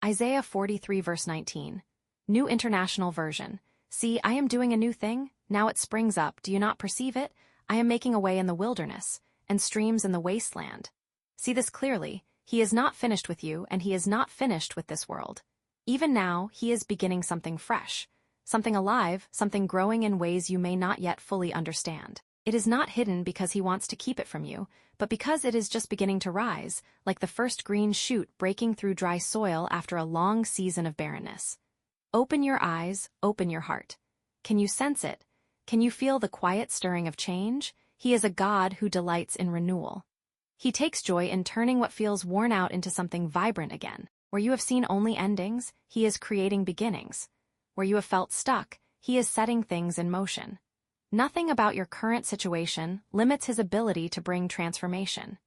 Isaiah 43 verse 19. New International Version. See, I am doing a new thing, now it springs up, do you not perceive it? I am making a way in the wilderness, and streams in the wasteland. See this clearly, he is not finished with you, and he is not finished with this world. Even now, he is beginning something fresh, something alive, something growing in ways you may not yet fully understand. It is not hidden because he wants to keep it from you, but because it is just beginning to rise, like the first green shoot breaking through dry soil after a long season of barrenness. Open your eyes, open your heart. Can you sense it? Can you feel the quiet stirring of change? He is a God who delights in renewal. He takes joy in turning what feels worn out into something vibrant again. Where you have seen only endings, he is creating beginnings. Where you have felt stuck, he is setting things in motion. Nothing about your current situation limits his ability to bring transformation.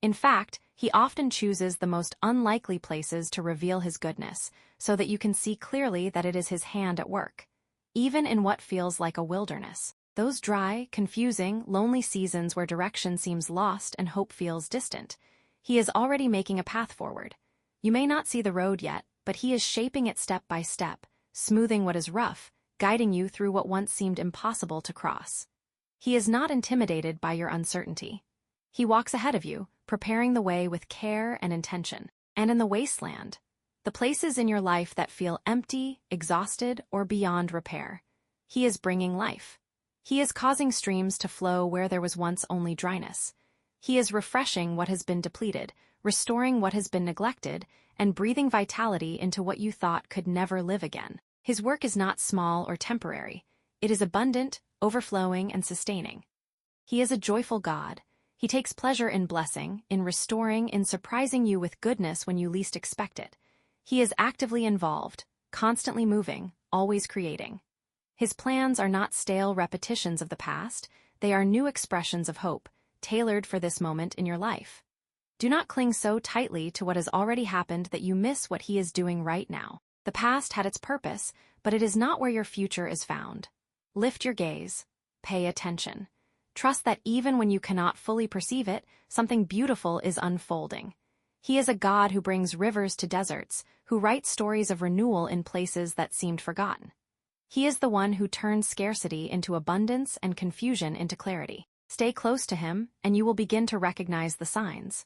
In fact, he often chooses the most unlikely places to reveal his goodness, so that you can see clearly that it is his hand at work. Even in what feels like a wilderness. Those dry, confusing, lonely seasons where direction seems lost and hope feels distant, he is already making a path forward. You may not see the road yet, but he is shaping it step by step, smoothing what is rough, guiding you through what once seemed impossible to cross. He is not intimidated by your uncertainty. He walks ahead of you, preparing the way with care and intention. And in the wasteland, the places in your life that feel empty, exhausted, or beyond repair, he is bringing life. He is causing streams to flow where there was once only dryness. He is refreshing what has been depleted, restoring what has been neglected, and breathing vitality into what you thought could never live again. His work is not small or temporary. It is abundant, overflowing, and sustaining. He is a joyful God. He takes pleasure in blessing, in restoring, in surprising you with goodness when you least expect it. He is actively involved, constantly moving, always creating. His plans are not stale repetitions of the past, they are new expressions of hope, tailored for this moment in your life. Do not cling so tightly to what has already happened that you miss what he is doing right now. The past had its purpose, but it is not where your future is found. Lift your gaze. Pay attention. Trust that even when you cannot fully perceive it, something beautiful is unfolding. He is a God who brings rivers to deserts, who writes stories of renewal in places that seemed forgotten. He is the one who turns scarcity into abundance and confusion into clarity. Stay close to him, and you will begin to recognize the signs.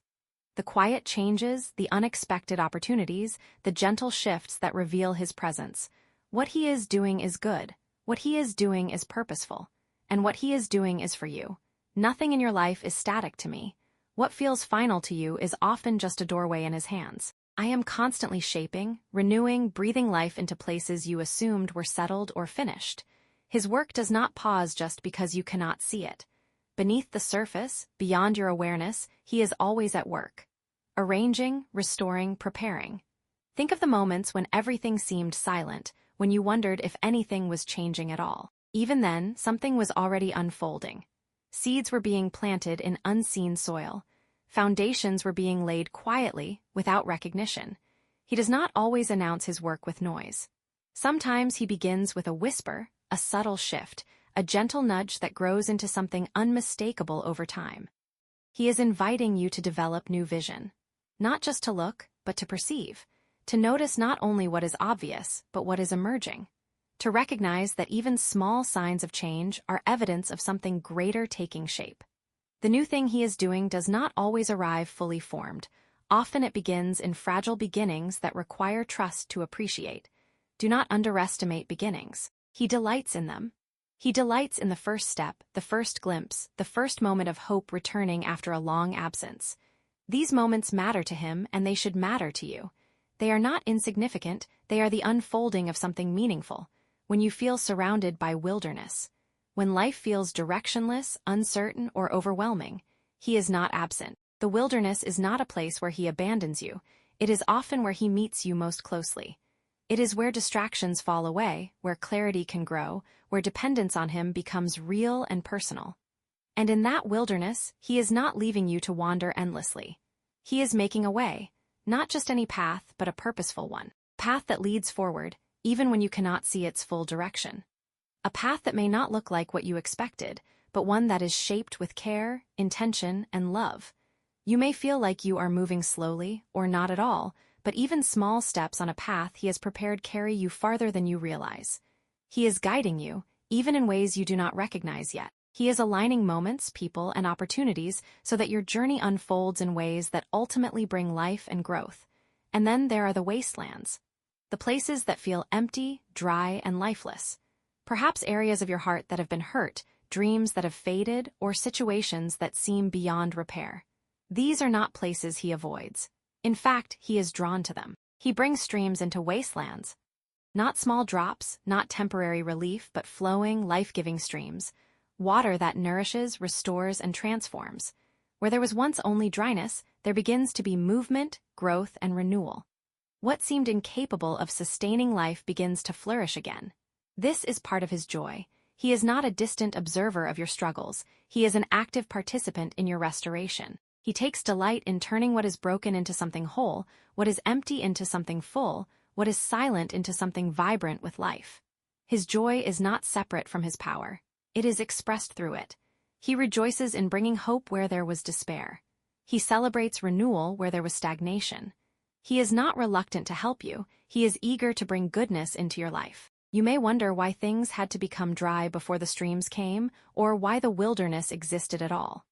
The quiet changes, the unexpected opportunities, the gentle shifts that reveal his presence. What he is doing is good. What he is doing is purposeful. And what he is doing is for you. Nothing in your life is static to me. What feels final to you is often just a doorway in his hands. I am constantly shaping, renewing, breathing life into places you assumed were settled or finished. His work does not pause just because you cannot see it. Beneath the surface, beyond your awareness, he is always at work. Arranging, restoring, preparing. Think of the moments when everything seemed silent, when you wondered if anything was changing at all. Even then, something was already unfolding. Seeds were being planted in unseen soil. Foundations were being laid quietly, without recognition. He does not always announce his work with noise. Sometimes he begins with a whisper, a subtle shift, a gentle nudge that grows into something unmistakable over time. He is inviting you to develop new vision. Not just to look, but to perceive. To notice not only what is obvious, but what is emerging. To recognize that even small signs of change are evidence of something greater taking shape. The new thing he is doing does not always arrive fully formed. Often it begins in fragile beginnings that require trust to appreciate. Do not underestimate beginnings. He delights in them. He delights in the first step, the first glimpse, the first moment of hope returning after a long absence. These moments matter to him, and they should matter to you. They are not insignificant, they are the unfolding of something meaningful. When you feel surrounded by wilderness, when life feels directionless, uncertain, or overwhelming, he is not absent. The wilderness is not a place where he abandons you. It is often where he meets you most closely. It is where distractions fall away, where clarity can grow, where dependence on him becomes real and personal. And in that wilderness, he is not leaving you to wander endlessly. He is making a way, not just any path, but a purposeful one. Path that leads forward, even when you cannot see its full direction. A path that may not look like what you expected, but one that is shaped with care, intention, and love. You may feel like you are moving slowly, or not at all, but even small steps on a path he has prepared carry you farther than you realize. He is guiding you, even in ways you do not recognize yet. He is aligning moments, people, and opportunities so that your journey unfolds in ways that ultimately bring life and growth. And then there are the wastelands. The places that feel empty, dry, and lifeless. Perhaps areas of your heart that have been hurt, dreams that have faded, or situations that seem beyond repair. These are not places he avoids. In fact, he is drawn to them. He brings streams into wastelands. Not small drops, not temporary relief, but flowing, life-giving streams. Water that nourishes, restores, and transforms. Where there was once only dryness, there begins to be movement, growth, and renewal. What seemed incapable of sustaining life begins to flourish again. This is part of his joy. He is not a distant observer of your struggles. He is an active participant in your restoration. He takes delight in turning what is broken into something whole, what is empty into something full, what is silent into something vibrant with life. His joy is not separate from his power. It is expressed through it. He rejoices in bringing hope where there was despair. He celebrates renewal where there was stagnation. He is not reluctant to help you. He is eager to bring goodness into your life. You may wonder why things had to become dry before the streams came, or why the wilderness existed at all.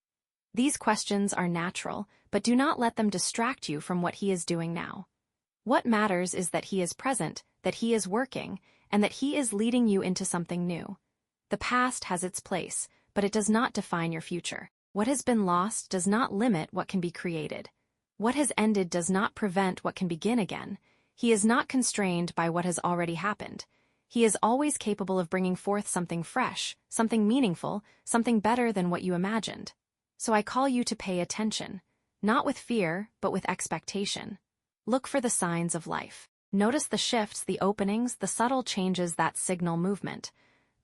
These questions are natural, but do not let them distract you from what he is doing now. What matters is that he is present, that he is working, and that he is leading you into something new. The past has its place, but it does not define your future. What has been lost does not limit what can be created. What has ended does not prevent what can begin again. He is not constrained by what has already happened. He is always capable of bringing forth something fresh, something meaningful, something better than what you imagined. So I call you to pay attention, not with fear, but with expectation. Look for the signs of life. Notice the shifts, the openings, the subtle changes that signal movement.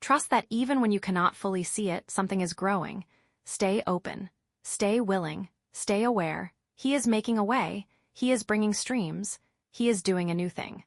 Trust that even when you cannot fully see it, something is growing. Stay open. Stay willing. Stay aware. He is making a way. He is bringing streams. He is doing a new thing.